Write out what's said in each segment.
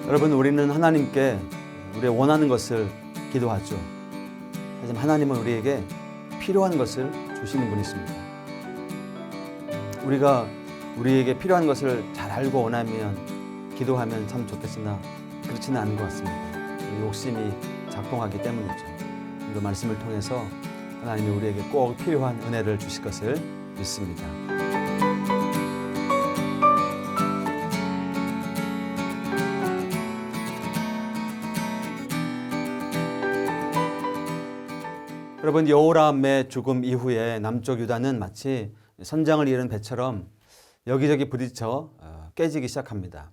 여러분, 우리는 하나님께 우리의 원하는 것을 기도하죠. 하지만 하나님은 우리에게 필요한 것을 주시는 분이십니다. 우리가 우리에게 필요한 것을 잘 알고 원하면 기도하면 참 좋겠으나 그렇지는 않은 것 같습니다. 욕심이 작동하기 때문이죠. 이 말씀을 통해서 하나님이 우리에게 꼭 필요한 은혜를 주실 것을 믿습니다. 여러분, 여호람의 죽음 이후에 남쪽 유다는 마치 선장을 잃은 배처럼 여기저기 부딪혀 깨지기 시작합니다.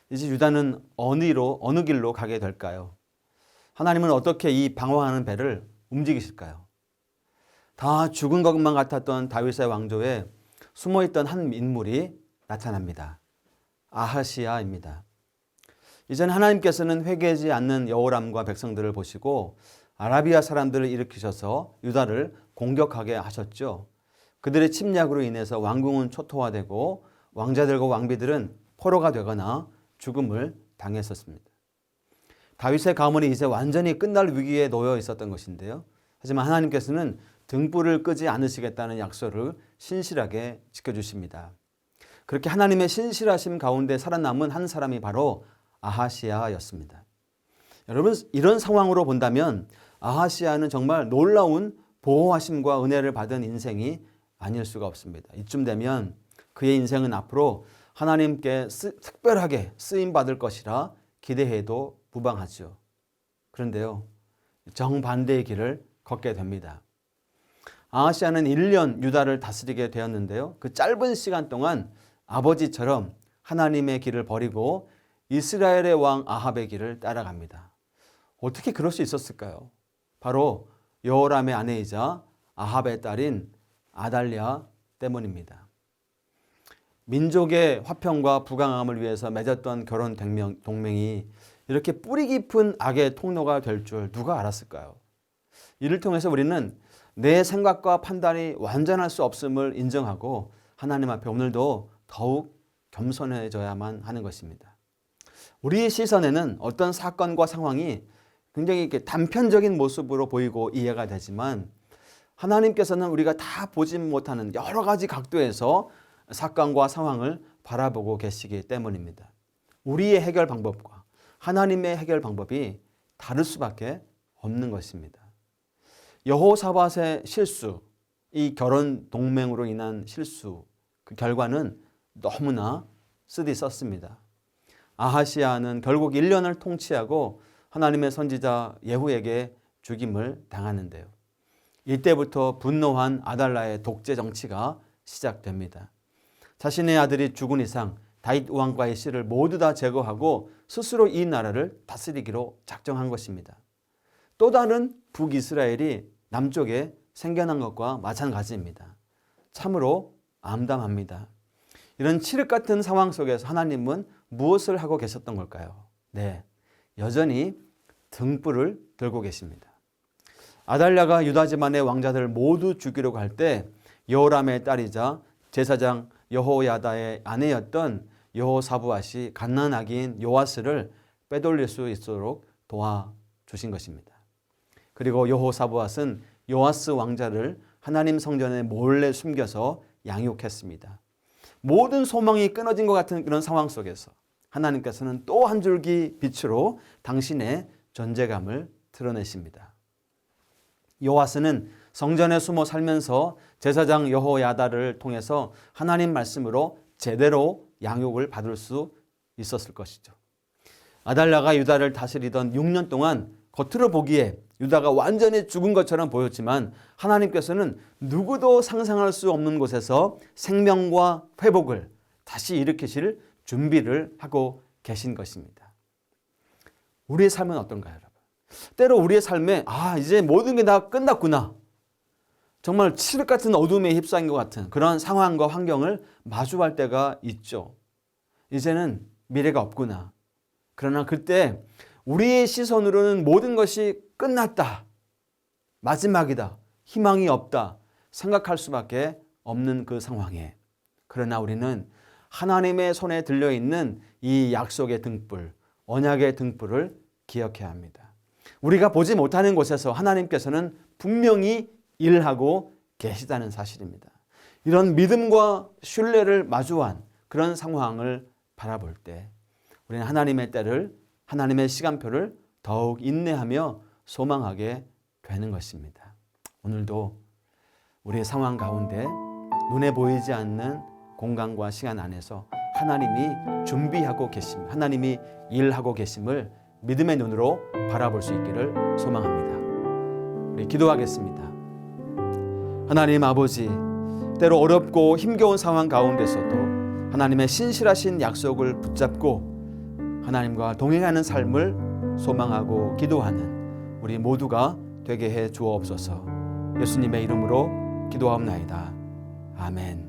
이제 유다는 어느 길로 가게 될까요? 하나님은 어떻게 이 방황하는 배를 움직이실까요? 다 죽은 것만 같았던 다윗의 왕조에 숨어있던 한 인물이 나타납니다. 아하시야입니다. 이제는 하나님께서는 회개하지 않는 여호람과 백성들을 보시고 아라비아 사람들을 일으키셔서 유다를 공격하게 하셨죠. 그들의 침략으로 인해서 왕궁은 초토화되고 왕자들과 왕비들은 포로가 되거나 죽음을 당했었습니다. 다윗의 가문이 이제 완전히 끝날 위기에 놓여 있었던 것인데요. 하지만 하나님께서는 등불을 끄지 않으시겠다는 약속을 신실하게 지켜주십니다. 그렇게 하나님의 신실하심 가운데 살아남은 한 사람이 바로 아하시야였습니다. 여러분, 이런 상황으로 본다면 아하시야는 정말 놀라운 보호하심과 은혜를 받은 인생이 아닐 수가 없습니다. 이쯤 되면 그의 인생은 앞으로 하나님께 특별하게 쓰임받을 것이라 기대해도 무방하죠. 그런데요, 정반대의 길을 걷게 됩니다. 아하시야는 1년 유다를 다스리게 되었는데요. 그 짧은 시간 동안 아버지처럼 하나님의 길을 버리고 이스라엘의 왕 아합의 길을 따라갑니다. 어떻게 그럴 수 있었을까요? 바로 여호람의 아내이자 아합의 딸인 아달랴 때문입니다. 민족의 화평과 부강함을 위해서 맺었던 결혼 동맹이 이렇게 뿌리 깊은 악의 통로가 될 줄 누가 알았을까요? 이를 통해서 우리는 내 생각과 판단이 완전할 수 없음을 인정하고 하나님 앞에 오늘도 더욱 겸손해져야만 하는 것입니다. 우리의 시선에는 어떤 사건과 상황이 굉장히 이렇게 단편적인 모습으로 보이고 이해가 되지만 하나님께서는 우리가 다 보지 못하는 여러 가지 각도에서 사건과 상황을 바라보고 계시기 때문입니다. 우리의 해결 방법과 하나님의 해결 방법이 다를 수밖에 없는 것입니다. 여호사밧의 실수, 이 결혼 동맹으로 인한 실수, 그 결과는 너무나 쓰디 썼습니다. 아하시야는 결국 1년을 통치하고 하나님의 선지자 예후에게 죽임을 당하는데요. 이때부터 분노한 아달랴의 독재 정치가 시작됩니다. 자신의 아들이 죽은 이상 다윗 왕과의 씨를 모두 다 제거하고 스스로 이 나라를 다스리기로 작정한 것입니다. 또 다른 북이스라엘이 남쪽에 생겨난 것과 마찬가지입니다. 참으로 암담합니다. 이런 칠흑 같은 상황 속에서 하나님은 무엇을 하고 계셨던 걸까요? 네, 여전히 등불을 들고 계십니다. 아달랴가 유다 집안의 왕자들을 모두 죽이려고 할 때 여호람의 딸이자 제사장 여호야다의 아내였던 여호사부앗이 갓난아기인 요아스를 빼돌릴 수 있도록 도와주신 것입니다. 그리고 여호사부앗은 요아스 왕자를 하나님 성전에 몰래 숨겨서 양육했습니다. 모든 소망이 끊어진 것 같은 그런 상황 속에서 하나님께서는 또 한 줄기 빛으로 당신의 존재감을 드러내십니다. 요아스는 성전에 숨어 살면서 제사장 여호야다를 통해서 하나님 말씀으로 제대로 양육을 받을 수 있었을 것이죠. 아달랴가 유다를 다스리던 6년 동안 겉으로 보기에 유다가 완전히 죽은 것처럼 보였지만 하나님께서는 누구도 상상할 수 없는 곳에서 생명과 회복을 다시 일으키실 준비를 하고 계신 것입니다. 우리의 삶은 어떤가요, 여러분? 때로 우리의 삶에 이제 모든 게 다 끝났구나. 정말 칠흑 같은 어둠에 휩싸인 것 같은 그런 상황과 환경을 마주할 때가 있죠. 이제는 미래가 없구나. 그러나 그때 우리의 시선으로는 모든 것이 끝났다, 마지막이다, 희망이 없다 생각할 수밖에 없는 그 상황에, 그러나 우리는 하나님의 손에 들려있는 이 약속의 등불, 언약의 등불을 기억해야 합니다. 우리가 보지 못하는 곳에서 하나님께서는 분명히 일하고 계시다는 사실입니다. 이런 믿음과 신뢰를 마주한 그런 상황을 바라볼 때 우리는 하나님의 때를, 하나님의 시간표를 더욱 인내하며 소망하게 되는 것입니다. 오늘도 우리의 상황 가운데 눈에 보이지 않는 공간과 시간 안에서 하나님이 준비하고 계심, 하나님이 일하고 계심을 믿음의 눈으로 바라볼 수 있기를 소망합니다. 우리 기도하겠습니다. 하나님 아버지, 때로 어렵고 힘겨운 상황 가운데서도 하나님의 신실하신 약속을 붙잡고 하나님과 동행하는 삶을 소망하고 기도하는 우리 모두가 되게 해 주옵소서. 예수님의 이름으로 기도하옵나이다. 아멘.